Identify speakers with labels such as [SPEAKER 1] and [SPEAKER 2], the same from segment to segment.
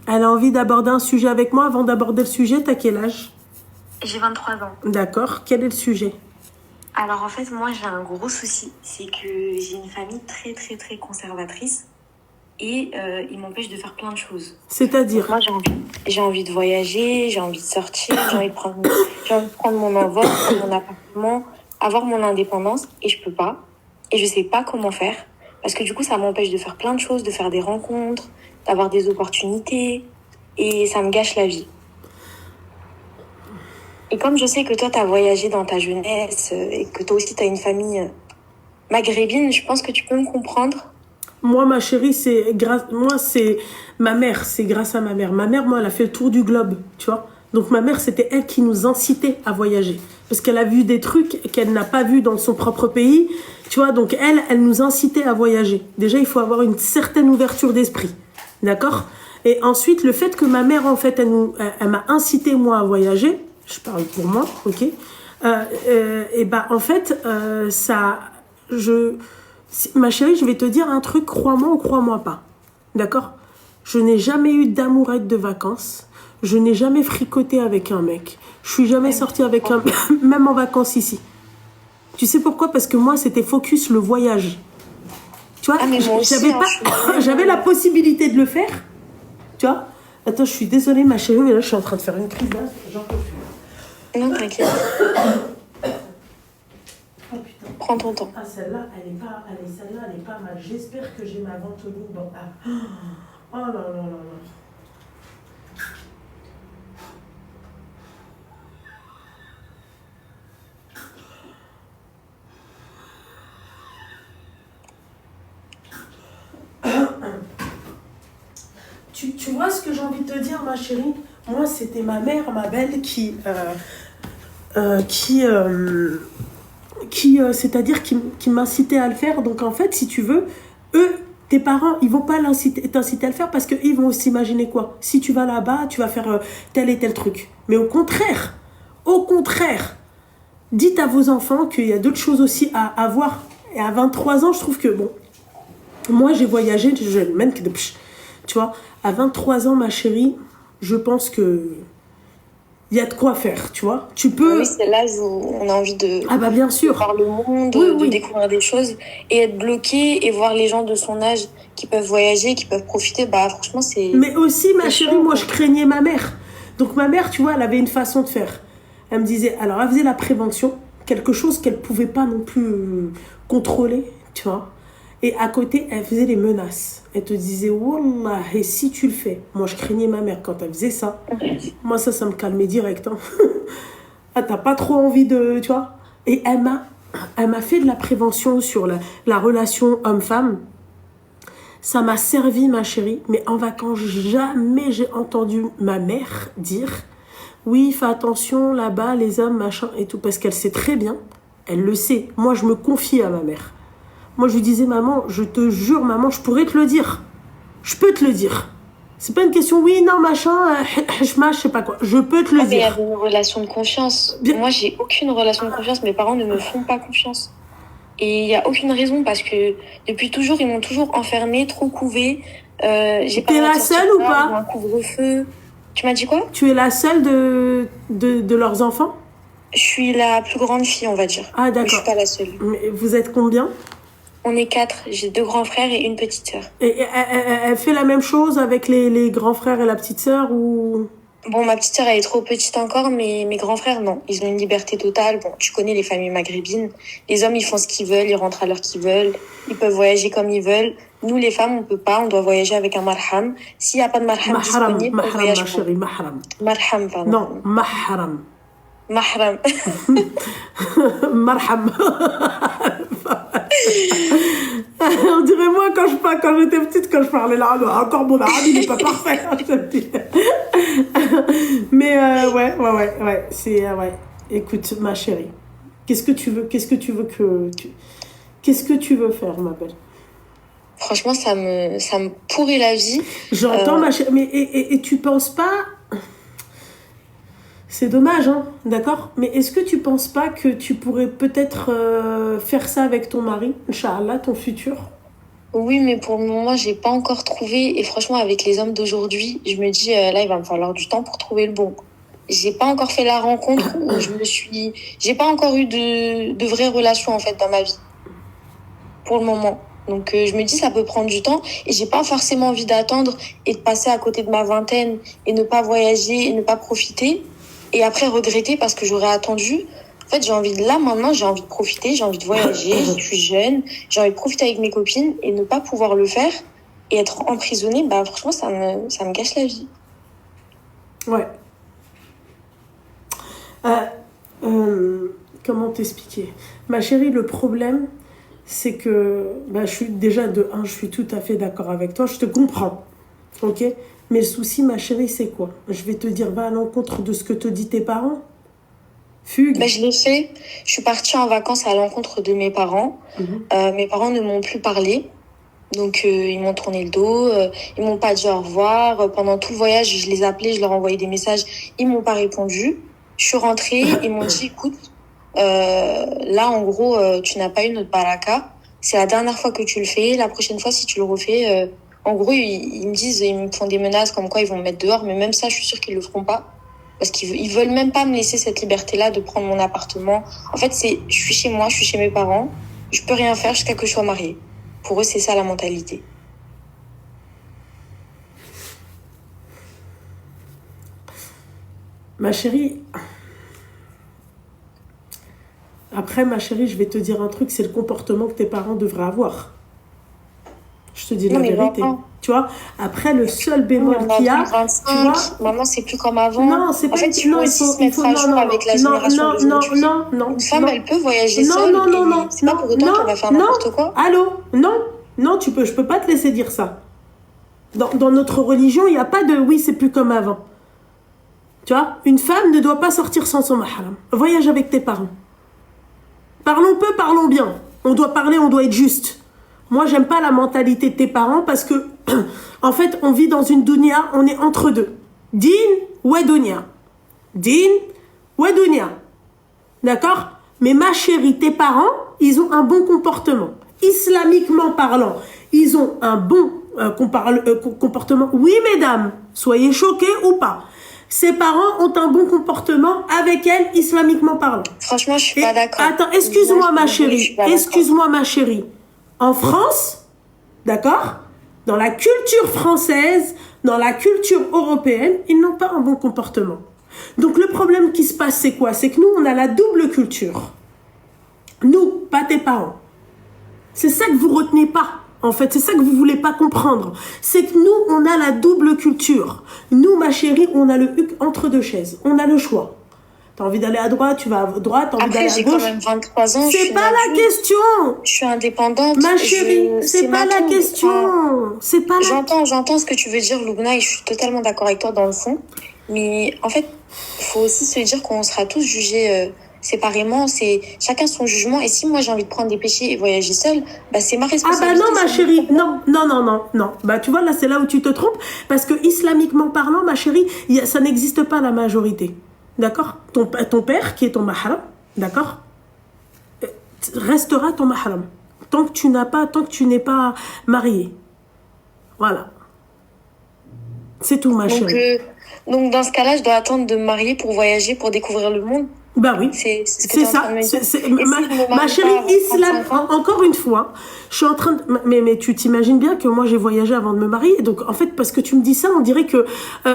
[SPEAKER 1] Elle a envie d'aborder un sujet avec moi. Avant d'aborder le sujet, t'as quel âge?
[SPEAKER 2] J'ai 23 ans.
[SPEAKER 1] D'accord. Quel est le sujet?
[SPEAKER 2] Alors en fait, moi j'ai un gros souci, c'est que j'ai une famille très très très conservatrice et ils m'empêchent de faire plein de choses. Donc
[SPEAKER 1] C'est-à-dire?
[SPEAKER 2] moi j'ai envie de voyager, j'ai envie de sortir, j'ai envie de prendre mon envol, prendre mon appartement, avoir mon indépendance et je peux pas. Et je sais pas comment faire parce que du coup ça m'empêche de faire plein de choses, de faire des rencontres, d'avoir des opportunités et ça me gâche la vie. Et comme je sais que toi, tu as voyagé dans ta jeunesse et que toi aussi, tu as une famille maghrébine, je pense que tu peux me comprendre.
[SPEAKER 1] Moi, ma chérie, c'est ma mère. C'est grâce à ma mère. Ma mère, moi, elle a fait le tour du globe, tu vois. Donc, ma mère, c'était elle qui nous incitait à voyager. Parce qu'elle a vu des trucs qu'elle n'a pas vus dans son propre pays, tu vois. Donc, elle nous incitait à voyager. Déjà, il faut avoir une certaine ouverture d'esprit, d'accord? Et ensuite, le fait que ma mère, en fait, elle m'a incité, moi, à voyager, je parle pour moi, ok? Et ben, en fait, ma chérie, je vais te dire un truc, crois-moi ou crois-moi pas. D'accord? Je n'ai jamais eu d'amourette de vacances. Je n'ai jamais fricoté avec un mec. Je suis jamais sortie avec un même en vacances ici. Tu sais pourquoi? Parce que moi, c'était focus le voyage. Tu vois,
[SPEAKER 2] mais moi aussi,
[SPEAKER 1] j'avais la possibilité de le faire. Tu vois? Attends, je suis désolée, ma chérie, mais là, je suis en train de faire une crise. J'en peux plus.
[SPEAKER 2] Non, t'inquiète.
[SPEAKER 1] Oh putain.
[SPEAKER 2] Prends ton temps.
[SPEAKER 1] Ah, celle-là, celle-là, elle est pas mal. J'espère que j'ai ma ventoline dans... Ah. Oh là là là là. Tu vois ce que j'ai envie de te dire, ma chérie? Moi, c'était ma mère, ma belle, c'est-à-dire qui m'incitait à le faire. Donc, en fait, si tu veux, eux, tes parents, ils vont pas t'inciter à le faire parce qu'ils vont s'imaginer quoi? Si tu vas là-bas, tu vas faire tel et tel truc. Mais au contraire, dites à vos enfants qu'il y a d'autres choses aussi à voir. Et à 23 ans, je trouve que, bon, moi, j'ai voyagé, même que tu vois, à 23 ans, ma chérie, je pense que il y a de quoi faire, tu vois. Tu peux...
[SPEAKER 2] Oui, c'est l'âge où on a envie de
[SPEAKER 1] bien sûr.
[SPEAKER 2] voir le monde,
[SPEAKER 1] Oui.
[SPEAKER 2] de découvrir des choses et être bloqué et voir les gens de son âge qui peuvent voyager, qui peuvent profiter. Bah, franchement, c'est...
[SPEAKER 1] Mais aussi, ma chérie,
[SPEAKER 2] chiant,
[SPEAKER 1] moi,
[SPEAKER 2] quoi.
[SPEAKER 1] je craignais ma mère. Donc, ma mère, tu vois, elle avait une façon de faire. Elle me disait, alors, elle faisait la prévention, quelque chose qu'elle ne pouvait pas non plus contrôler, tu vois. Et à côté, elle faisait les menaces. Elle te disait, Wallah, et si tu le fais? Moi, je craignais ma mère quand elle faisait ça. Moi, ça me calmait direct. Hein. Ah, t'as pas trop envie de... Tu vois. Et elle m'a fait de la prévention sur la relation homme-femme. Ça m'a servi, ma chérie. Mais en vacances, jamais j'ai entendu ma mère dire oui, fais attention, là-bas, les hommes, machin et tout. Parce qu'elle sait très bien. Elle le sait. Moi, je me confie à ma mère. Moi, je lui disais, maman, je te jure, maman, je pourrais te le dire. Je peux te le dire. C'est pas une question, oui, non, machin, je sais pas quoi. Je peux te le
[SPEAKER 2] Mais il y
[SPEAKER 1] dire.
[SPEAKER 2] a une relation de confiance. Moi, j'ai aucune relation de confiance. Mes parents ne me font pas confiance. Et il n'y a aucune raison parce que depuis toujours, ils m'ont toujours enfermée, trop couvée. J'ai pas
[SPEAKER 1] T'es
[SPEAKER 2] le droit
[SPEAKER 1] la
[SPEAKER 2] de sortir
[SPEAKER 1] seule ou
[SPEAKER 2] dehors,
[SPEAKER 1] pas?
[SPEAKER 2] ou un couvre-feu. Tu m'as dit quoi?
[SPEAKER 1] Tu es la seule de leurs enfants?
[SPEAKER 2] Je suis la plus grande fille, on va dire.
[SPEAKER 1] Ah, d'accord.
[SPEAKER 2] Mais je suis pas la seule.
[SPEAKER 1] Mais vous êtes combien?
[SPEAKER 2] On est 4. J'ai 2 grands frères et une petite sœur.
[SPEAKER 1] Et elle fait la même chose avec les grands frères et la petite sœur ou...
[SPEAKER 2] Bon, ma petite sœur, elle est trop petite encore, mais mes grands frères, non. Ils ont une liberté totale. Bon, tu connais les familles maghrébines. Les hommes, ils font ce qu'ils veulent, ils rentrent à l'heure qu'ils veulent. Ils peuvent voyager comme ils veulent. Nous, les femmes, on peut pas. On doit voyager avec un marham. S'il n'y a pas de marham disponible, on voyage
[SPEAKER 1] ma chérie, mahram.
[SPEAKER 2] Marham, pardon.
[SPEAKER 1] Non, mahram.
[SPEAKER 2] Mahram.
[SPEAKER 1] Marham. On dirait moi quand j'étais petite, quand je parlais l'arabe. Encore mon arabe, il n'est pas parfait. Je te le dis. Mais ouais. C'est ouais. Écoute, ma chérie, qu'est-ce que tu veux faire, ma belle?
[SPEAKER 2] Franchement, ça me pourrit la vie.
[SPEAKER 1] J'entends, ma chérie, mais et tu penses pas... C'est dommage, hein, d'accord? Mais est-ce que tu penses pas que tu pourrais peut-être faire ça avec ton mari, Inch'Allah, ton futur?
[SPEAKER 2] Oui, mais pour le moment, j'ai pas encore trouvé. Et franchement, avec les hommes d'aujourd'hui, je me dis, là, il va me falloir du temps pour trouver le bon. J'ai pas encore fait la rencontre où j'ai pas encore eu de vraies relations, en fait, dans ma vie. Pour le moment. Donc, je me dis, ça peut prendre du temps. Et j'ai pas forcément envie d'attendre et de passer à côté de ma vingtaine et ne pas voyager et ne pas profiter. Et après, regretter parce que j'aurais attendu. En fait, maintenant, j'ai envie de profiter, j'ai envie de voyager, je suis jeune, j'ai envie de profiter avec mes copines et ne pas pouvoir le faire et être emprisonnée, bah, franchement, ça me gâche la vie.
[SPEAKER 1] Ouais. Comment t'expliquer? Ma chérie, le problème, c'est que je suis déjà je suis tout à fait d'accord avec toi, je te comprends. Ok? Mais le souci, ma chérie, c'est quoi? Je vais te dire, va à l'encontre de ce que te disent tes parents. Fugue.
[SPEAKER 2] Je l'ai fait. Je suis partie en vacances à l'encontre de mes parents. Mes parents ne m'ont plus parlé. Donc, ils m'ont tourné le dos. Ils m'ont pas dit au revoir. Pendant tout le voyage, je les appelais, je leur envoyais des messages. Ils m'ont pas répondu. Je suis rentrée. Ils m'ont dit, écoute, là, en gros, tu n'as pas eu notre baraka. C'est la dernière fois que tu le fais. La prochaine fois, si tu le refais, en gros, ils me disent, ils me font des menaces comme quoi ils vont me mettre dehors. Mais même ça, je suis sûre qu'ils le feront pas. Parce qu'ils veulent même pas me laisser cette liberté-là de prendre mon appartement. En fait, je suis chez moi, je suis chez mes parents. Je peux rien faire jusqu'à que je sois mariée. Pour eux, c'est ça la mentalité.
[SPEAKER 1] Ma chérie, après, ma chérie, je vais te dire un truc, c'est le comportement que tes parents devraient avoir. Je te dis la vérité. Tu vois, après, le seul bémol qu'il y a,
[SPEAKER 2] 25,
[SPEAKER 1] tu vois,
[SPEAKER 2] maintenant, c'est plus comme avant.
[SPEAKER 1] Non, c'est pas.
[SPEAKER 2] En fait, il faut aussi se mettre à jour avec la génération d'aujourd'hui. Une femme, elle peut voyager seule. Non. C'est pas pour autant qu'elle va faire n'importe quoi.
[SPEAKER 1] Allô? Non, je peux pas te laisser dire ça. Dans notre religion, il n'y a pas de oui, c'est plus comme avant. Tu vois, une femme ne doit pas sortir sans son mahram. Voyage avec tes parents. Parlons peu, parlons bien. On doit parler, on doit être juste. Moi, j'aime pas la mentalité de tes parents parce que, en fait, on vit dans une dunya, on est entre deux. Din ou dunya. Din ou dunya. D'accord? Mais ma chérie, tes parents, ils ont un bon comportement. Islamiquement parlant, ils ont un bon comportement. Oui, mesdames, soyez choqués ou pas. Ses parents ont un bon comportement avec elle, islamiquement parlant.
[SPEAKER 2] Franchement, je suis pas d'accord.
[SPEAKER 1] Attends, excuse-moi ma chérie. Excuse-moi ma chérie. En France, d'accord, dans la culture française, dans la culture européenne, ils n'ont pas un bon comportement. Donc le problème qui se passe, c'est quoi? C'est que nous, on a la double culture. Nous, pas tes parents. C'est ça que vous retenez pas. En fait, c'est ça que vous voulez pas comprendre. C'est que nous, on a la double culture. Nous, ma chérie, on a le huc entre deux chaises. On a le choix. T'as envie d'aller à droite, tu vas à droite. T'as envie d'aller à gauche.
[SPEAKER 2] Après, j'ai quand même 23 ans.
[SPEAKER 1] C'est pas la question.
[SPEAKER 2] Je suis indépendante.
[SPEAKER 1] Ma chérie, c'est pas la question. C'est pas la...
[SPEAKER 2] J'entends ce que tu veux dire, Loubna, et je suis totalement d'accord avec toi dans le fond. Mais en fait, il faut aussi se dire qu'on sera tous jugés séparément, c'est chacun son jugement. Et si moi j'ai envie de prendre des péchés et voyager seule, c'est ma responsabilité.
[SPEAKER 1] Ah non, ma chérie, non. Tu vois, là c'est là où tu te trompes, parce que islamiquement parlant, ma chérie, ça n'existe pas la majorité. D'accord? Ton père, qui est ton mahram, d'accord, restera ton mahram tant que tu n'es pas marié. Voilà. C'est tout, ma chérie.
[SPEAKER 2] Donc dans ce cas-là, je dois attendre de me marier pour voyager, pour découvrir le monde.
[SPEAKER 1] Oui, c'est ça. Ma chérie, islam, encore une fois, je suis en train de... Mais tu t'imagines bien que moi, j'ai voyagé avant de me marier. Donc, en fait, parce que tu me dis ça, on dirait que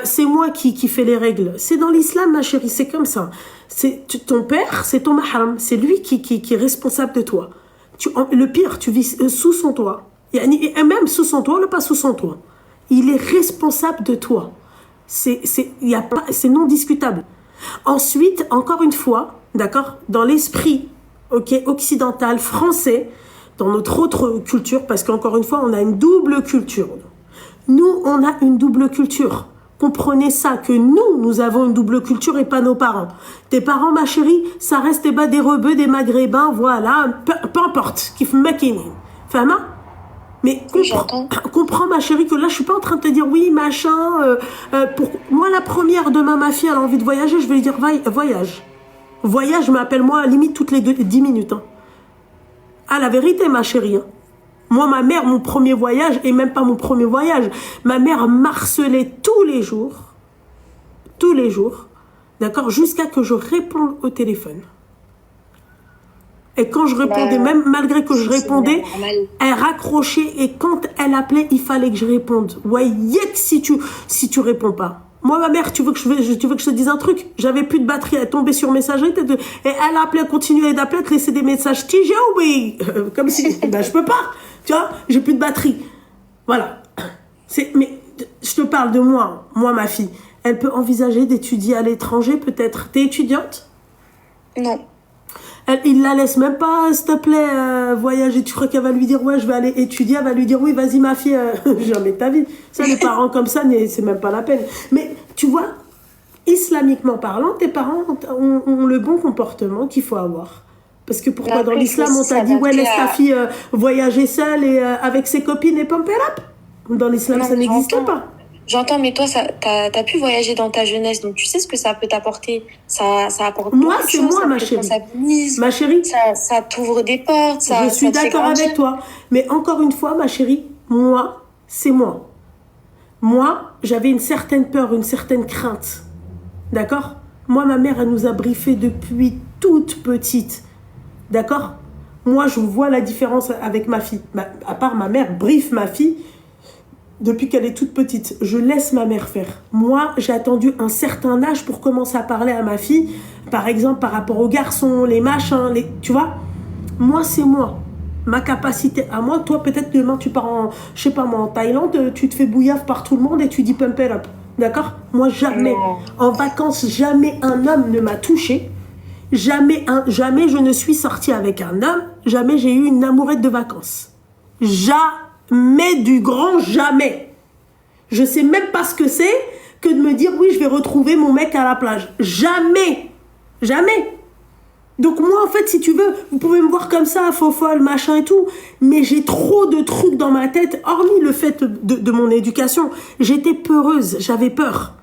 [SPEAKER 1] c'est moi qui fais les règles. C'est dans l'islam, ma chérie, c'est comme ça. Ton père, c'est ton mahram. C'est lui qui est responsable de toi. Le pire, tu vis sous son toit. Et même sous son toit, ou pas sous son toit. Il est responsable de toi. C'est non discutable. Ensuite, encore une fois, d'accord, dans l'esprit occidental, français, dans notre autre culture, parce qu'encore une fois, on a une double culture. Nous, on a une double culture. Comprenez ça, que nous avons une double culture et pas nos parents. Tes parents, ma chérie, ça reste des rebeux, des maghrébins, voilà, peu importe, qui font maquiner. Fama? Mais comprends, ma chérie, que là, je suis pas en train de te dire oui, machin. Moi, la première, demain, ma fille, elle a envie de voyager, je vais lui dire voyage. Voyage, mais appelle-moi limite toutes les 10 minutes. Hein. Ah, la vérité, ma chérie. Hein. Moi, ma mère, mon premier voyage, et même pas mon premier voyage, ma mère m'harcelait tous les jours, d'accord, jusqu'à que je réponde au téléphone. Et quand je répondais, même malgré que je répondais, elle raccrochait et quand elle appelait, il fallait que je réponde. Ouais, si tu réponds pas. Moi, ma mère, tu veux que je te dise un truc? J'avais plus de batterie, elle tombait sur messagerie, et elle appelait, elle continuait d'appeler, elle laissait des messages. J'ai oublié. Comme si, ben, je peux pas. Tu vois, j'ai plus de batterie. Voilà. Mais, je te parle de moi, ma fille. Elle peut envisager d'étudier à l'étranger, peut-être. T'es étudiante?
[SPEAKER 2] Non.
[SPEAKER 1] Il la laisse même pas, s'il te plaît, voyager. Tu crois qu'elle va lui dire, ouais, je vais aller étudier. Elle va lui dire, oui, vas-y, ma fille, jamais de ta vie. Ça, les parents comme ça, c'est même pas la peine. Mais, tu vois, islamiquement parlant, tes parents ont le bon comportement qu'il faut avoir. Parce que pourquoi
[SPEAKER 2] Après,
[SPEAKER 1] dans l'islam, on t'a dit, ouais, laisse ta fille voyager seule et avec ses copines et pump it up? Dans l'islam, ça n'existe pas.
[SPEAKER 2] J'entends, mais toi, t'as pu voyager dans ta jeunesse, donc tu sais ce que ça peut t'apporter. Ça apporte
[SPEAKER 1] moi, c'est moi, ma chérie. Ma chérie.
[SPEAKER 2] Ça t'ouvre des portes.
[SPEAKER 1] Je suis d'accord avec toi. Mais encore une fois, ma chérie, moi, c'est moi. Moi, j'avais une certaine peur, une certaine crainte. D'accord? Moi, ma mère, elle nous a briefés depuis toute petite. D'accord? Moi, je vois la différence avec ma fille. À part ma mère briefe ma fille depuis qu'elle est toute petite. Je laisse ma mère faire. Moi, j'ai attendu un certain âge pour commencer à parler à ma fille. Par exemple, par rapport aux garçons, les machins, tu vois? Moi, c'est moi. Ma capacité à moi. Toi, peut-être demain, tu pars je sais pas moi, en Thaïlande, tu te fais bouillave par tout le monde et tu dis pump it up. D'accord? Moi, jamais. Non. En vacances, jamais un homme ne m'a touchée. Jamais je ne suis sortie avec un homme. Jamais j'ai eu une amourette de vacances. Jamais, du grand jamais. Je sais même pas ce que c'est que de me dire oui, je vais retrouver mon mec à la plage. Jamais. Jamais. Donc moi, en fait, si tu veux, vous pouvez me voir comme ça, fofolle, machin et tout, mais j'ai trop de trucs dans ma tête, hormis le fait de mon éducation. J'étais peureuse, j'avais peur.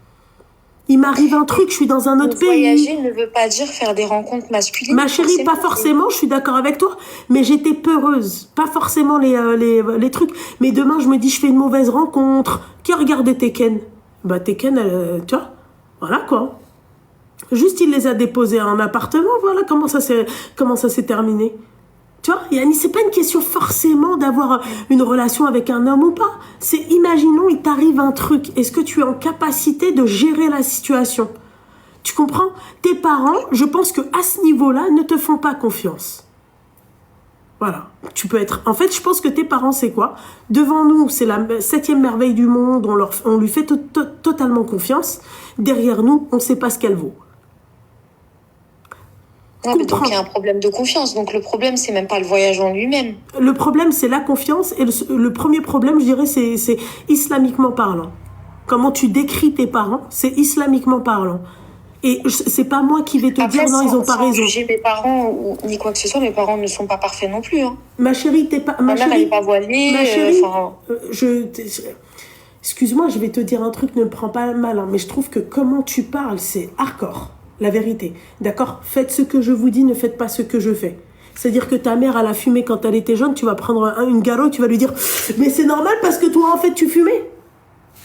[SPEAKER 1] Il m'arrive un truc, je suis dans un autre pays.
[SPEAKER 2] Voyager ne veut pas dire faire des rencontres masculines.
[SPEAKER 1] Ma chérie, pas forcément, je suis d'accord avec toi, mais j'étais peureuse. Pas forcément les trucs. Mais demain, je me dis, je fais une mauvaise rencontre. Qui a regardé Tekken? Bah, Tekken, tu vois, voilà quoi. Juste, il les a déposés à un appartement, voilà comment ça s'est terminé. Tu vois, Yanni, c'est pas une question forcément d'avoir une relation avec un homme ou pas. C'est, imaginons, il t'arrive un truc. Est-ce que tu es en capacité de gérer la situation? Tu comprends? Tes parents, je pense que à ce niveau-là, ne te font pas confiance. Voilà. Tu peux être... En fait, je pense que tes parents, c'est quoi? Devant nous, c'est la 7e merveille du monde. On lui fait totalement confiance. Derrière nous, on ne sait pas ce qu'elle vaut.
[SPEAKER 2] Non, mais donc il y a un problème de confiance. Donc le problème, c'est même pas le voyage en lui-même.
[SPEAKER 1] Le problème, c'est la confiance. Et le premier problème, je dirais, c'est islamiquement parlant. Comment tu décris tes parents, c'est islamiquement parlant. Et c'est pas moi qui vais te dire non, ils ont pas raison.
[SPEAKER 2] Juger mes parents ni quoi que ce soit, mes parents ne sont pas parfaits non plus. Hein.
[SPEAKER 1] Ma chérie, t'es pas.
[SPEAKER 2] Ma mère, elle est pas voilée.
[SPEAKER 1] Ma chérie, excuse-moi, je vais te dire un truc, ne me prends pas mal, hein, mais je trouve que comment tu parles, c'est hardcore. La vérité, d'accord? Faites ce que je vous dis, ne faites pas ce que je fais. C'est-à-dire que ta mère, elle a fumé quand elle était jeune, tu vas prendre une garo, tu vas lui dire « Mais c'est normal parce que toi, en fait, tu fumais !»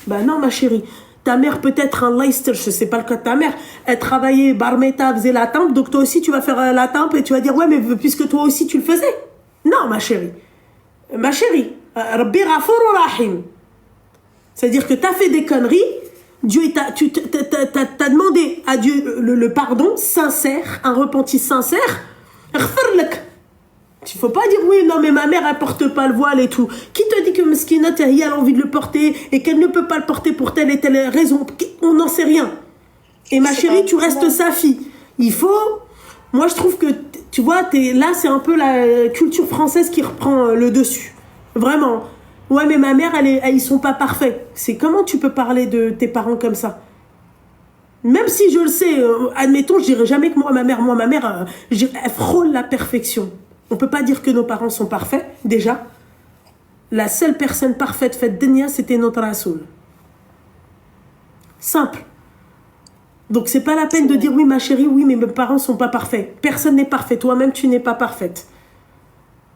[SPEAKER 1] Ben non, ma chérie. Ta mère, peut-être un Leicester, je sais pas le cas de ta mère, elle travaillait barmeta, faisait la tempe, donc toi aussi, tu vas faire la tempe et tu vas dire « Ouais, mais puisque toi aussi, tu le faisais !» Non, ma chérie. Ma chérie, Rabbi Ghafour Rahim. C'est-à-dire que tu as fait des conneries, Dieu, t'as demandé à Dieu le pardon sincère, un repenti sincère. Il ne faut pas dire oui, non, mais ma mère, elle porte pas le voile et tout. Qui te dit que Meskinat, elle a envie de le porter et qu'elle ne peut pas le porter pour telle et telle raison? On n'en sait rien. Et ma chérie, tu restes sa fille. Il faut... Moi, je trouve que, tu vois, là, c'est un peu la culture française qui reprend le dessus. Vraiment. Ouais, mais ma mère, ils sont pas parfaits. C'est comment tu peux parler de tes parents comme ça? Même si je le sais, admettons, je dirais jamais que ma mère, elle frôle la perfection. On peut pas dire que nos parents sont parfaits, déjà. La seule personne parfaite faite d'Enya, c'était notre Rasoul. Simple. Donc, c'est pas la peine de dire, oui, ma chérie, oui, mais mes parents sont pas parfaits. Personne n'est parfait. Toi-même, tu n'es pas parfaite.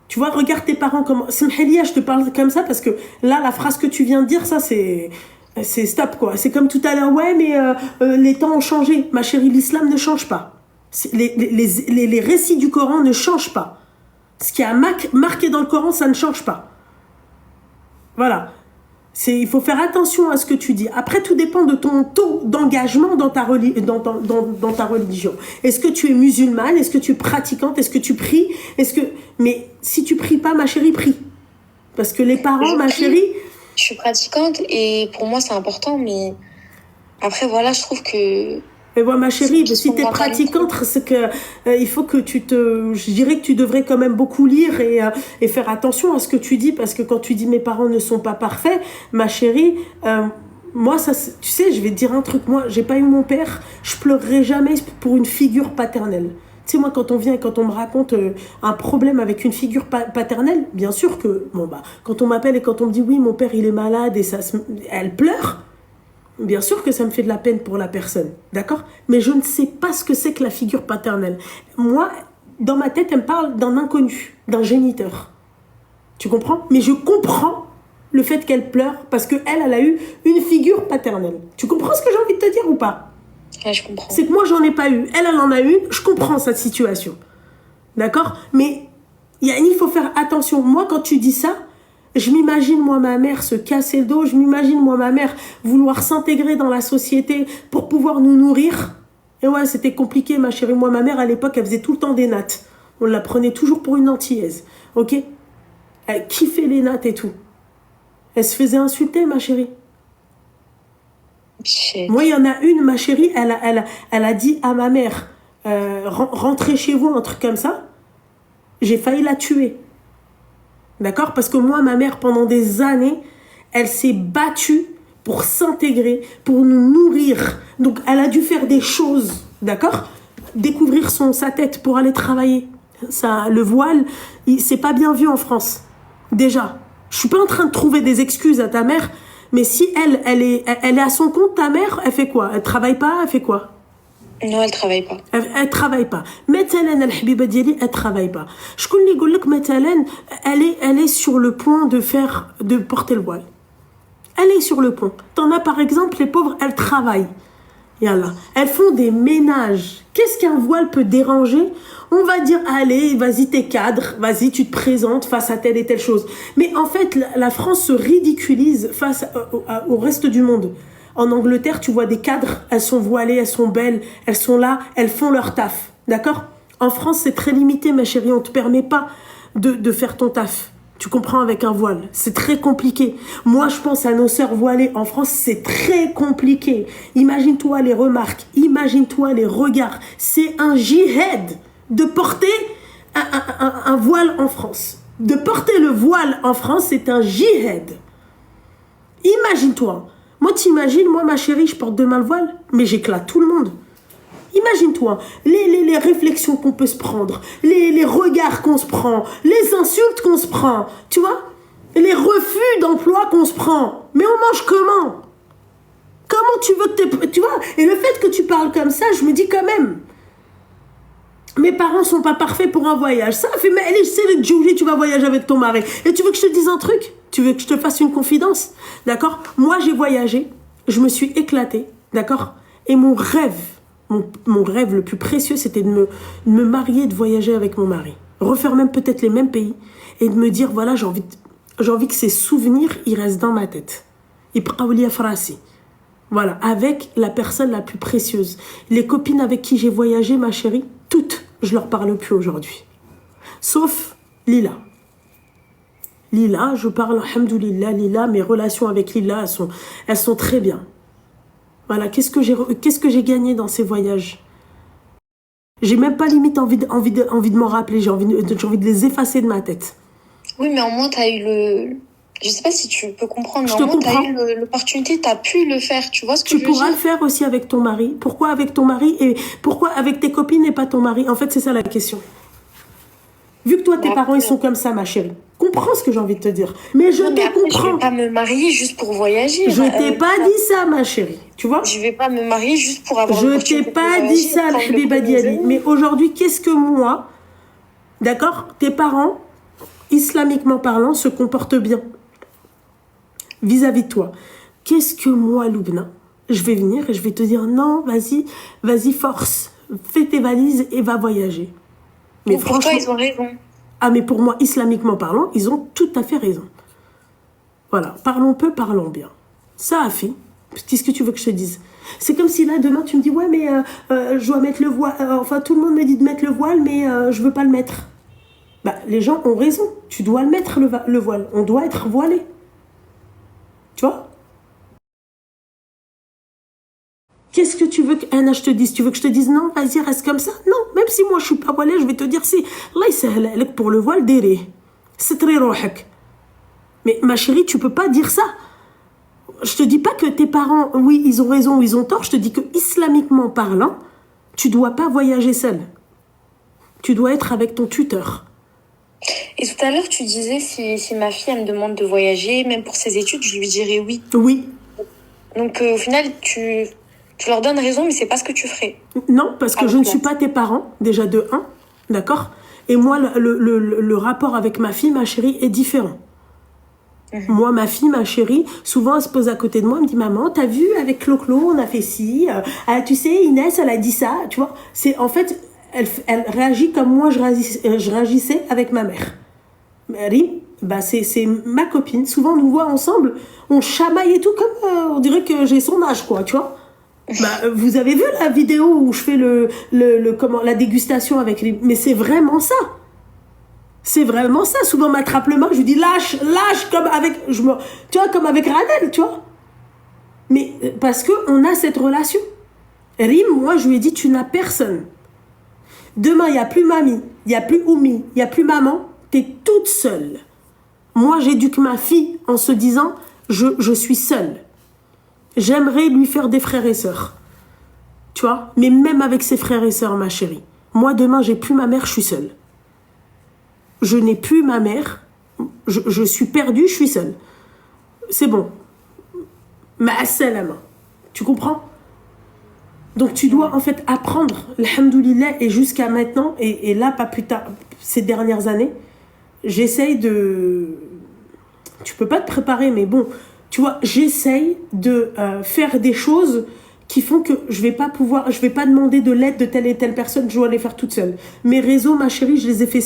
[SPEAKER 1] Tu vois, regarde tes parents comment... Smhelia, je te parle comme ça parce que là, la phrase que tu viens de dire, ça, c'est stop, quoi. C'est comme tout à l'heure, ouais, mais les temps ont changé. Ma chérie, l'islam ne change pas. Les récits du Coran ne changent pas. Ce qui a marqué dans le Coran, ça ne change pas. Voilà. Il faut faire attention à ce que tu dis. Après, tout dépend de ton taux d'engagement dans ta religion. Est-ce que tu es musulmane? Est-ce que tu es pratiquante? Est-ce que tu pries? Mais si tu pries pas, ma chérie, prie. Parce que les parents, ma chérie...
[SPEAKER 2] Je suis pratiquante et pour moi, c'est important. Mais après, voilà, je trouve que...
[SPEAKER 1] Mais moi, ma chérie, si tu es pratiquante, c'est que il faut que je dirais que tu devrais quand même beaucoup lire et faire attention à ce que tu dis, parce que quand tu dis mes parents ne sont pas parfaits, ma chérie, moi, ça, tu sais, je vais te dire un truc, moi, j'ai pas eu mon père, je pleurerai jamais pour une figure paternelle. Tu sais, moi, quand on me raconte un problème avec une figure paternelle, bien sûr que, quand on m'appelle et quand on me dit, oui, mon père, il est malade et elle pleure. Bien sûr que ça me fait de la peine pour la personne, d'accord? Mais je ne sais pas ce que c'est que la figure paternelle. Moi, dans ma tête, elle me parle d'un inconnu, d'un géniteur. Tu comprends? Mais je comprends le fait qu'elle pleure parce qu'elle a eu une figure paternelle. Tu comprends ce que j'ai envie de te dire ou pas?
[SPEAKER 2] Ouais, je comprends.
[SPEAKER 1] C'est que moi, j'en ai pas eu. Elle en a une. Je comprends cette situation. D'accord? Mais il faut faire attention. Moi, quand tu dis ça, je m'imagine, moi, ma mère se casser le dos. Je m'imagine, moi, ma mère vouloir s'intégrer dans la société pour pouvoir nous nourrir. Et ouais, c'était compliqué, ma chérie. Moi, ma mère, à l'époque, elle faisait tout le temps des nattes. On la prenait toujours pour une antillaise. Ok? Elle kiffait les nattes et tout. Elle se faisait insulter, ma chérie.
[SPEAKER 2] Shit.
[SPEAKER 1] Moi, il y en a une, ma chérie, elle a dit à ma mère, rentrez chez vous, un truc comme ça. J'ai failli la tuer. D'accord? Parce que moi, ma mère, pendant des années, elle s'est battue pour s'intégrer, pour nous nourrir. Donc, elle a dû faire des choses, d'accord? Découvrir sa tête pour aller travailler. Le voile, c'est pas bien vu en France. Déjà. Je suis pas en train de trouver des excuses à ta mère, mais si elle est à son compte, ta mère, elle fait quoi? Elle travaille pas, elle fait quoi?
[SPEAKER 2] Non, elle travaille pas.
[SPEAKER 1] Elle travaille pas. مثلا الحبيبة ديالي, elle travaille pas. شكون اللي يقول لك مثلا elle est sur le point de porter le voile. Elle est sur le point. T'en as par exemple les pauvres, elles travaillent. Yallah. Elles font des ménages. Qu'est-ce qu'un voile peut déranger? On va dire, allez, vas-y, t'es cadre, vas-y, tu te présentes face à telle et telle chose. Mais en fait, la France se ridiculise face au reste du monde. En Angleterre, tu vois des cadres, elles sont voilées, elles sont belles, elles sont là, elles font leur taf. D'accord? En France, c'est très limité, ma chérie, on ne te permet pas de faire ton taf. Tu comprends, avec un voile. C'est très compliqué. Moi, je pense à nos sœurs voilées en France, c'est très compliqué. Imagine-toi les remarques, imagine-toi les regards. C'est un jihad de porter un voile en France. De porter le voile en France, c'est un jihad. Imagine-toi. Moi, t'imagines, moi, ma chérie, je porte demain le voile, mais j'éclate tout le monde. Imagine-toi, les réflexions qu'on peut se prendre, les regards qu'on se prend, les insultes qu'on se prend, tu vois, les refus d'emploi qu'on se prend. Mais on mange comment? Comment tu veux que tu vois? Et le fait que tu parles comme ça, je me dis quand même, mes parents sont pas parfaits pour un voyage. Ça fait, mais allez, je sais que Julie, tu vas voyager avec ton mari. Et tu veux que je te dise un truc? Tu veux que je te fasse une confidence? D'accord? Moi, j'ai voyagé, je me suis éclatée, d'accord? Et mon rêve le plus précieux, c'était de me marier, de voyager avec mon mari. Refaire même peut-être les mêmes pays. Et de me dire, voilà, j'ai envie que ces souvenirs, ils restent dans ma tête. Voilà, avec la personne la plus précieuse. Les copines avec qui j'ai voyagé, ma chérie, toutes, je leur parle plus aujourd'hui. Sauf Lila. Lila, je parle, alhamdoulilah, Lila, mes relations avec Lila, elles sont très bien. Voilà, qu'est-ce que j'ai gagné dans ces voyages? J'ai même pas limite envie de m'en rappeler, j'ai envie de les effacer de ma tête.
[SPEAKER 2] Oui, mais au moins, tu as eu je sais pas si tu peux comprendre, mais au moins, tu as eu l'opportunité, tu as pu le faire, tu vois ce que je veux dire?
[SPEAKER 1] Tu pourras le faire aussi avec ton mari. Pourquoi avec ton mari et pourquoi avec tes copines et pas ton mari? En fait, c'est ça la question. Vu que toi, tes parents, ils sont comme ça, ma chérie. Comprends ce que j'ai envie de te dire. Mais je te comprends.
[SPEAKER 2] Je vais pas me marier juste pour voyager.
[SPEAKER 1] Je t'ai pas dit ça, ma chérie. Tu vois?
[SPEAKER 2] Je vais pas me marier juste pour avoir
[SPEAKER 1] Je t'ai pas dit ça, la Habiba Diali. Mais aujourd'hui, qu'est-ce que moi, d'accord? Tes parents, islamiquement parlant, se comporte bien vis-à-vis de toi. Qu'est-ce que moi, Loubna, je vais venir et je vais te dire non, vas-y, force, fais tes valises et va voyager.
[SPEAKER 2] Mais pour toi, ils ont raison.
[SPEAKER 1] Ah, mais pour moi, islamiquement parlant, ils ont tout à fait raison. Voilà, parlons peu, parlons bien. Ça a fait. Qu'est-ce que tu veux que je te dise? C'est comme si là, demain, tu me dis, ouais, mais je dois mettre le voile. Enfin, tout le monde me dit de mettre le voile, mais je veux pas le mettre. Bah, les gens ont raison. Tu dois le mettre, le voile. On doit être voilé. Tu vois? Qu'est-ce que tu veux qu'Anna je te dise? Tu veux que je te dise non, vas-y, reste comme ça? Non, même si moi je suis pas voilée, je vais te dire si. Allah il pour le voile, déré. C'est très rohak. Mais ma chérie, tu peux pas dire ça. Je te dis pas que tes parents, oui, ils ont raison ou ils ont tort. Je te dis que islamiquement parlant, tu dois pas voyager seul. Tu dois être avec ton tuteur.
[SPEAKER 2] Et tout à l'heure, tu disais si ma fille elle me demande de voyager, même pour ses études, je lui dirais oui.
[SPEAKER 1] Oui.
[SPEAKER 2] Donc au final, tu leur donnes raison, mais c'est pas ce que tu ferais.
[SPEAKER 1] Non, parce que je ne suis pas tes parents, déjà de 1, d'accord? Et moi, le rapport avec ma fille, ma chérie, est différent. Moi, ma fille, ma chérie, souvent, elle se pose à côté de moi, elle me dit, maman, t'as vu, avec Clo-Clo, on a fait ci, tu sais, Inès, elle a dit ça, tu vois. C'est, en fait, elle réagit comme moi, je réagissais avec ma mère. Rim, bah, c'est ma copine. Souvent, on nous voit ensemble, on chamaille et tout, comme on dirait que j'ai son âge, quoi, tu vois. Bah, vous avez vu la vidéo où je fais la dégustation avec Rim. Mais c'est vraiment ça. C'est vraiment ça. Souvent, m'attrape le main, je lui dis lâche, comme avec, tu vois, comme avec Ranel, tu vois. Mais parce que on a cette relation. Rim, moi, je lui ai dit, tu n'as personne. Demain, il n'y a plus mamie, il n'y a plus Oumi, il n'y a plus maman. T'es toute seule. Moi, j'éduque ma fille en se disant, je suis seule. J'aimerais lui faire des frères et sœurs. Tu vois, mais même avec ses frères et sœurs, ma chérie. Moi, demain, j'ai plus ma mère, je suis seule. Je n'ai plus ma mère, je suis perdue, je suis seule. C'est bon. Ma'assalama. Tu comprends? Donc tu dois en fait apprendre, alhamdoulilah, et jusqu'à maintenant, et là pas plus tard, ces dernières années, j'essaye de... Tu peux pas te préparer, mais bon, tu vois, j'essaye de faire des choses qui font que je vais pas demander de l'aide de telle et telle personne, je dois les faire toute seule. Mes réseaux, ma chérie, je les ai fait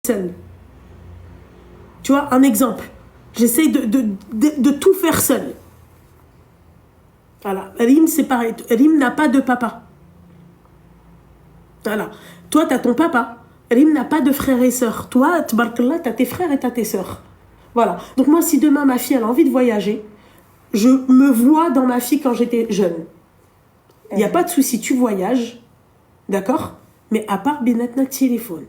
[SPEAKER 1] seule. Tu vois, un exemple. J'essaye de tout faire seule. Voilà. Rim, c'est pareil. Rim n'a pas de papa. Voilà. Toi, tu as ton papa. Rim n'a pas de frères et sœurs. Toi, tbarkallah, tu as tes frères et tu as tes sœurs. Voilà. Donc moi, si demain, ma fille, elle a envie de voyager, je me vois dans ma fille quand j'étais jeune. Il n'y a pas de souci, tu voyages. D'accord? Mais à part binatna téléphone.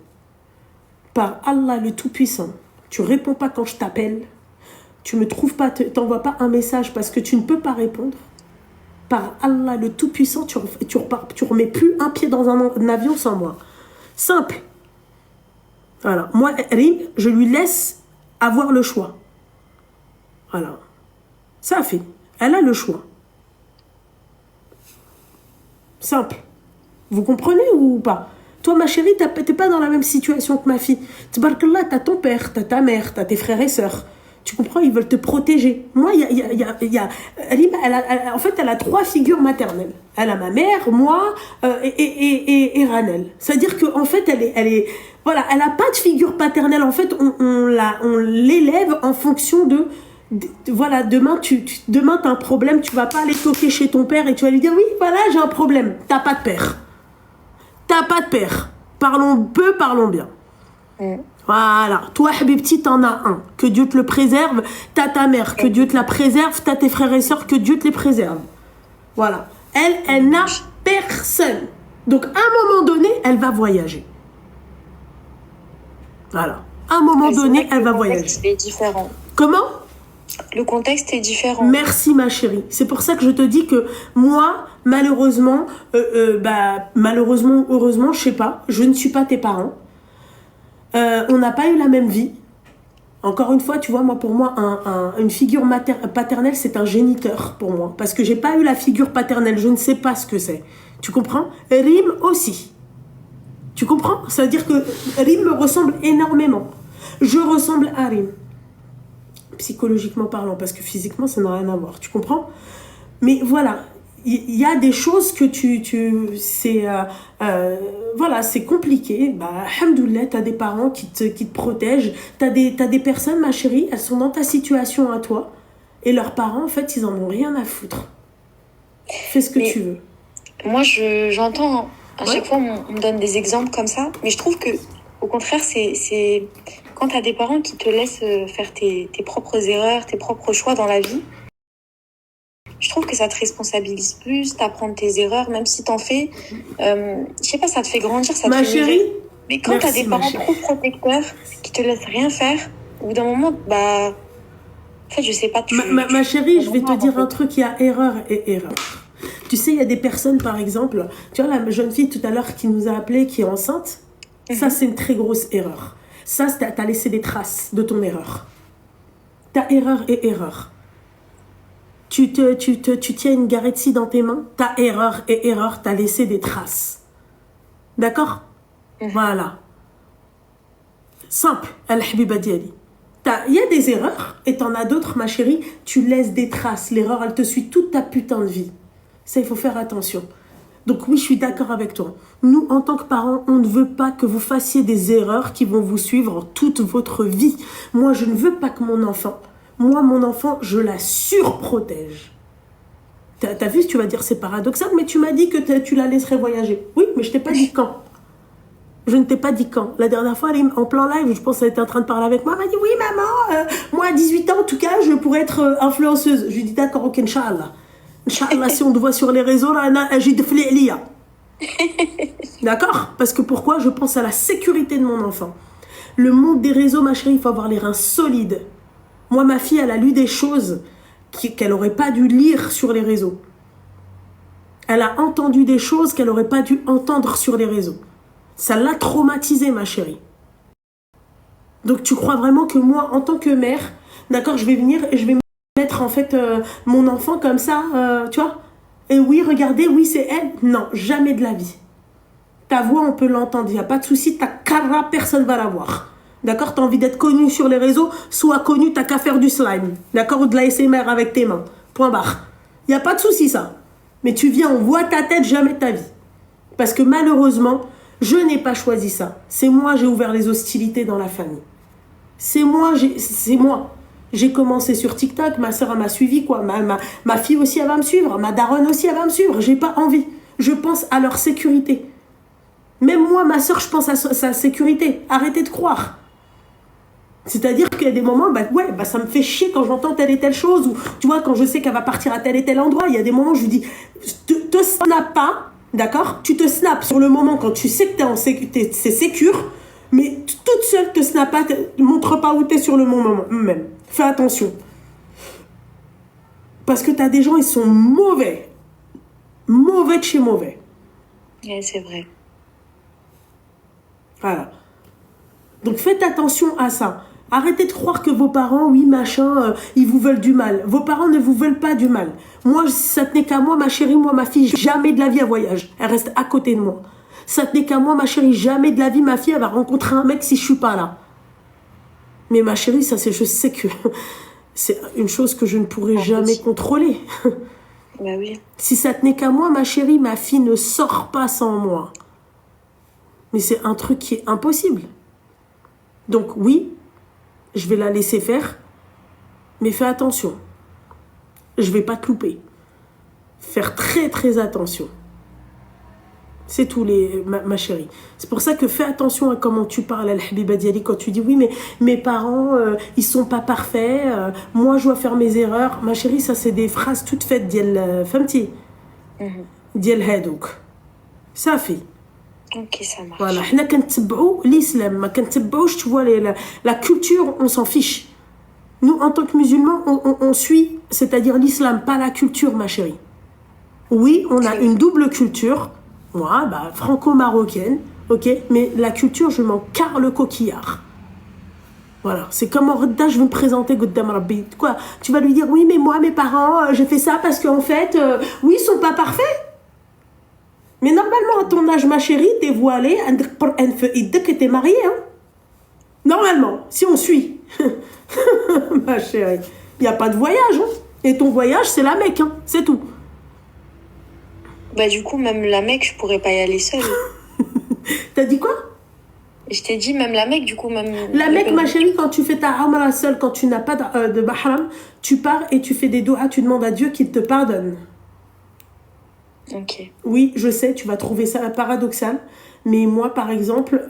[SPEAKER 1] Par Allah le Tout-Puissant, tu réponds pas quand je t'appelle, tu me trouves pas, t'envoies pas un message parce que tu ne peux pas répondre. Par Allah le Tout-Puissant, tu remets plus un pied dans un avion sans moi. Simple. Voilà. Moi, Rim, je lui laisse avoir le choix. Voilà. Ça a fait. Elle a le choix. Simple. Vous comprenez ou pas? Toi, ma chérie, t'es pas dans la même situation que ma fille. Tbarkallah, t'as ton père, t'as ta mère, t'as tes frères et sœurs. Tu comprends? Ils veulent te protéger. Moi, Rima, en fait, elle a 3 figures maternelles. Elle a ma mère, moi et Ranel. C'est-à-dire qu'en fait, voilà, elle a pas de figure paternelle. En fait, on l'élève en fonction de voilà, demain, t'as un problème, tu vas pas aller toquer chez ton père et tu vas lui dire, oui, voilà, j'ai un problème. T'as pas de père. T'as pas de père. Parlons peu, parlons bien. Voilà. Toi, Habibti, t'en as un. Que Dieu te le préserve. T'as ta mère. Que Dieu te la préserve. T'as tes frères et sœurs. Que Dieu te les préserve. Voilà. Elle n'a personne. Donc, à un moment donné, elle va voyager. Voilà. À un moment donné, elle va voyager.
[SPEAKER 2] Le contexte est différent.
[SPEAKER 1] Comment ?
[SPEAKER 2] Le contexte est différent.
[SPEAKER 1] Merci ma chérie. C'est pour ça que je te dis que moi, malheureusement, malheureusement, heureusement, je sais pas, je ne suis pas tes parents. On n'a pas eu la même vie. Encore une fois, tu vois, moi, pour moi, une figure paternelle, c'est un géniteur pour moi. Parce que j'ai pas eu la figure paternelle, je ne sais pas ce que c'est. Tu comprends ? Rim aussi. Tu comprends ? Ça veut dire que Rim me ressemble énormément. je ressemble à Rim. Psychologiquement parlant, parce que physiquement, ça n'a rien à voir. Tu comprends? Mais voilà, il y a des choses que voilà, c'est compliqué. Bah, alhamdoulilah, t'as des parents qui te protègent. T'as des personnes, ma chérie, elles sont dans ta situation à toi. Et leurs parents, en fait, ils en ont rien à foutre. Fais ce que tu veux.
[SPEAKER 2] Moi, j'entends, à chaque fois, on me donne des exemples comme ça. Mais je trouve que, au contraire, c'est quand t'as des parents qui te laissent faire tes propres erreurs, tes propres choix dans la vie. Je trouve que ça te responsabilise plus, t'apprends de tes erreurs, même si t'en fais. Je sais pas, ça te fait grandir, ça te
[SPEAKER 1] Ma
[SPEAKER 2] fait
[SPEAKER 1] chérie,
[SPEAKER 2] mûrir. Mais quand t'as des parents trop protecteurs qui te laissent rien faire, au bout d'un moment, bah, en fait, je sais pas.
[SPEAKER 1] Ma chérie, je vais te dire un truc, il y a erreur et erreur. Tu sais, il y a des personnes, par exemple, tu vois la jeune fille tout à l'heure qui nous a appelé, qui est enceinte, ça c'est une très grosse erreur. Ça, t'as laissé des traces de ton erreur. T'as erreur et erreur. Tu tiens une Garetti dans tes mains, t'as erreur et erreur, t'as laissé des traces. D'accord? Voilà. Simple, al-habiba diali. Il y a des erreurs, et t'en as d'autres, ma chérie, tu laisses des traces. L'erreur, elle te suit toute ta putain de vie. Ça, il faut faire attention. Donc oui, je suis d'accord avec toi. Nous, en tant que parents, on ne veut pas que vous fassiez des erreurs qui vont vous suivre toute votre vie. Moi, je ne veux pas que mon enfant, je la surprotège. T'as vu, tu vas dire c'est paradoxal, mais tu m'as dit que tu la laisserais voyager. Oui, mais je t'ai pas dit quand. Je ne t'ai pas dit quand. La dernière fois, elle est en plein live, je pense qu'elle était en train de parler avec moi. Elle m'a dit, oui maman, moi à 18 ans en tout cas, je pourrais être influenceuse. Je lui ai dit, d'accord, ok, Inch'Allah. Inch'Allah, si on te voit sur les réseaux, là, j'ai de flélia. D'accord? Parce que pourquoi? Je pense à la sécurité de mon enfant. Le monde des réseaux, ma chérie, il faut avoir les reins solides. Moi, ma fille, elle a lu des choses qu'elle n'aurait pas dû lire sur les réseaux. Elle a entendu des choses qu'elle n'aurait pas dû entendre sur les réseaux. Ça l'a traumatisée, ma chérie. Donc, tu crois vraiment que moi, en tant que mère, d'accord, je vais venir et je vais mettre, en fait, mon enfant comme ça, tu vois? Et oui, regardez, oui, c'est elle. Non, jamais de la vie. Ta voix, on peut l'entendre, il n'y a pas de souci. Ta cara, personne ne va la voir. D'accord? Tu as envie d'être connu sur les réseaux, sois connu, t'as qu'à faire du slime. D'accord? Ou de la SMR avec tes mains. Point barre. Il n'y a pas de souci, ça. Mais tu viens, on voit ta tête, jamais de ta vie. Parce que malheureusement, je n'ai pas choisi ça. C'est moi, j'ai ouvert les hostilités dans la famille. C'est moi. J'ai commencé sur TikTok, ma soeur m'a suivi, quoi. Ma fille aussi, elle va me suivre. Ma daronne aussi, elle va me suivre. J'ai pas envie. Je pense à leur sécurité. Même moi, ma soeur, je pense à sa sécurité. Arrêtez de croire. C'est-à-dire qu'il y a des moments, ça me fait chier quand j'entends telle et telle chose. Ou tu vois, quand je sais qu'elle va partir à tel et tel endroit, il y a des moments où je lui dis, te snap pas, d'accord? Tu te snaps sur le moment quand tu sais que c'est sécure. Mais toute seule, te snap pas, montre pas où t'es sur le moment même. Fais attention. Parce que t'as des gens, ils sont mauvais. Mauvais de chez mauvais.
[SPEAKER 2] Oui, c'est vrai.
[SPEAKER 1] Voilà. Donc faites attention à ça. Arrêtez de croire que vos parents, oui, machin, ils vous veulent du mal. Vos parents ne vous veulent pas du mal. Moi, ça tenait qu'à moi, ma chérie, moi, ma fille, jamais de la vie elle voyage. Elle reste à côté de moi. Ça tenait qu'à moi, ma chérie, jamais de la vie, ma fille, elle va rencontrer un mec si je suis pas là. Mais ma chérie, ça, je sais que c'est une chose que je ne pourrai jamais contrôler.
[SPEAKER 2] Bah oui.
[SPEAKER 1] Si ça tenait qu'à moi, ma chérie, ma fille ne sort pas sans moi. Mais c'est un truc qui est impossible. Donc oui, je vais la laisser faire, mais fais attention. Je vais pas te louper. Faire très très attention. C'est tout, ma chérie. C'est pour ça que fais attention à comment tu parles à l'Habiba Diali quand tu dis oui, mais mes parents, ils sont pas parfaits. Moi, je dois faire mes erreurs. Ma chérie, ça, c'est des phrases toutes faites d'Yel Famti. D'Yel Hadouk. Ça fait.
[SPEAKER 2] Ok, ça marche.
[SPEAKER 1] Voilà. Nous, كنتبعوا l'islam. ما كنتبعوش, tu vois, la culture, on s'en fiche. Nous, en tant que musulmans, on suit, c'est-à-dire l'islam, pas la culture, ma chérie. Oui, on a une double culture. Moi, franco-marocaine, ok, mais la culture, je m'en carre le coquillard. Voilà, c'est comme en Reda, je vais me présenter Goddam Rabbi. Quoi? Tu vas lui dire, oui, mais moi, mes parents, j'ai fait ça parce qu'en fait, oui, ils sont pas parfaits. Mais normalement, à ton âge, ma chérie, t'es voilée, et t'es mariée, hein. Normalement, si on suit. Ma chérie, il n'y a pas de voyage. Hein. Et ton voyage, c'est la Mecque. Hein. C'est tout.
[SPEAKER 2] Bah, du coup, même la Mecque, je pourrais pas y aller seule.
[SPEAKER 1] T'as dit quoi?
[SPEAKER 2] Je t'ai dit, même la Mecque, du coup, même...
[SPEAKER 1] La Mecque, ma chérie, quand tu fais ta Umrah seule, quand tu n'as pas de mahram, tu pars et tu fais des doigts, tu demandes à Dieu qu'il te pardonne.
[SPEAKER 2] Ok.
[SPEAKER 1] Oui, je sais, tu vas trouver ça paradoxal. Mais moi, par exemple,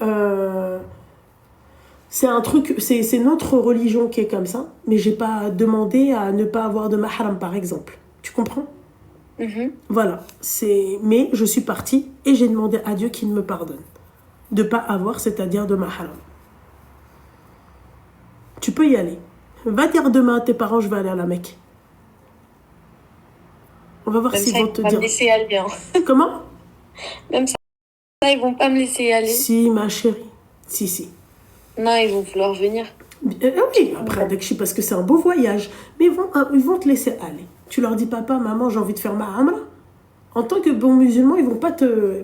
[SPEAKER 1] c'est un truc, c'est notre religion qui est comme ça. Mais j'ai pas demandé à ne pas avoir de mahram, par exemple. Tu comprends? Voilà. Mais je suis partie et j'ai demandé à Dieu qu'il me pardonne. De pas avoir, c'est-à-dire de mahram. Tu peux y aller. Va dire demain à tes parents, je vais aller à la Mecque. On va voir
[SPEAKER 2] Même
[SPEAKER 1] s'ils
[SPEAKER 2] ça,
[SPEAKER 1] vont
[SPEAKER 2] ils
[SPEAKER 1] te
[SPEAKER 2] vont pas
[SPEAKER 1] dire.
[SPEAKER 2] me laisser aller. Hein.
[SPEAKER 1] Comment?
[SPEAKER 2] Même ça, ils vont pas me laisser aller.
[SPEAKER 1] Si, ma chérie. Si.
[SPEAKER 2] Non, ils vont vouloir venir.
[SPEAKER 1] Oui, après, avec chi, parce que c'est un beau voyage. Mais ils vont te laisser aller. Tu leur dis, papa, maman, j'ai envie de faire ma Umrah. En tant que bon musulman, ils vont pas te.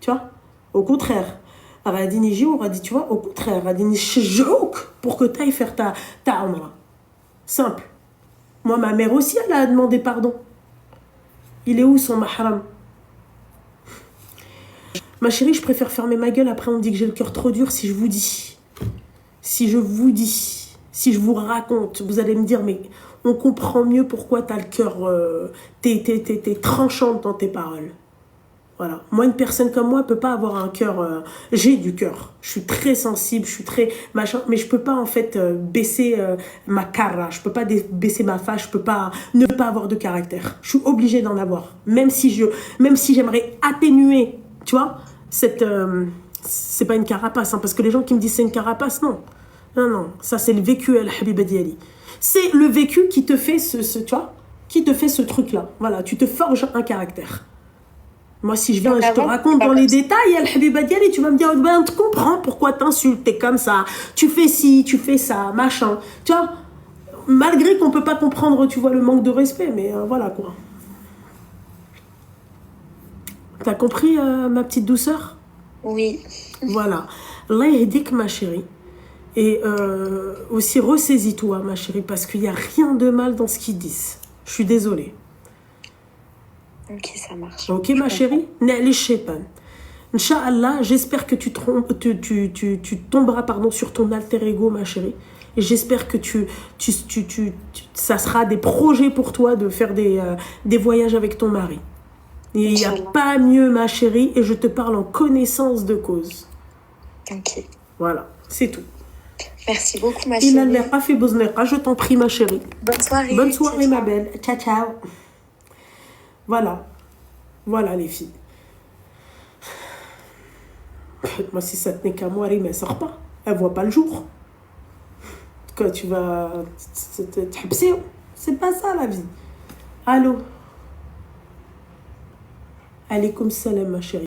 [SPEAKER 1] Tu vois? Au contraire. Radini on dit, tu vois, au contraire, Radini pour que tu ailles faire ta Umrah. Simple. Moi, ma mère aussi, elle a demandé pardon. Il est où son mahram? Ma chérie, je préfère fermer ma gueule. Après, on me dit que j'ai le cœur trop dur. Si je vous dis, si je vous raconte, vous allez me dire, mais on comprend mieux pourquoi t'as le cœur, t'es tranchante dans tes paroles. Voilà. Moi, une personne comme moi peut pas avoir un cœur. J'ai du cœur. Je suis très sensible, je suis très machin, mais je peux pas en fait baisser ma cara. Je peux pas baisser ma face. Je peux pas ne pas avoir de caractère. Je suis obligée d'en avoir, même si j'aimerais atténuer, tu vois, cette. C'est pas une carapace, hein, parce que les gens qui me disent c'est une carapace, non, ça c'est le vécu, El Habiba Diali. C'est le vécu qui te fait tu vois, qui te fait ce truc-là. Voilà, tu te forges un caractère. Moi, si je viens et je te raconte dans les détails, Al-Habiba Diali, tu vas me dire, ben, tu comprends pourquoi t'insultes, t'es comme ça, tu fais ci, tu fais ça, machin. Tu vois, malgré qu'on peut pas comprendre, tu vois, le manque de respect, mais voilà, quoi. T'as compris, ma petite douceur?
[SPEAKER 2] Oui.
[SPEAKER 1] Voilà. Allah yahdik, ma chérie. Et aussi, ressaisis-toi, ma chérie, parce qu'il n'y a rien de mal dans ce qu'ils disent. Je suis désolée.
[SPEAKER 2] Ok, ça marche.
[SPEAKER 1] Ok, ma chérie? Na'li shaitan. Inch'Allah, j'espère que tu tomberas sur ton alter ego, ma chérie. Et j'espère que ça sera des projets pour toi de faire des voyages avec ton mari. Et il n'y a pas mieux, ma chérie, et je te parle en connaissance de cause.
[SPEAKER 2] Ok.
[SPEAKER 1] Voilà, c'est tout.
[SPEAKER 2] Merci beaucoup, ma chérie.
[SPEAKER 1] Je t'en prie, ma chérie.
[SPEAKER 2] Bonne soirée.
[SPEAKER 1] Bonne soirée, ma belle. Ciao, ciao. Voilà. Voilà, les filles. Moi, si ça tenait qu'à moi, elle ne sort pas. Elle ne voit pas le jour. Quand tu vas te habser, c'est pas ça, la vie. Allô? Alaykoum salam, ma chérie.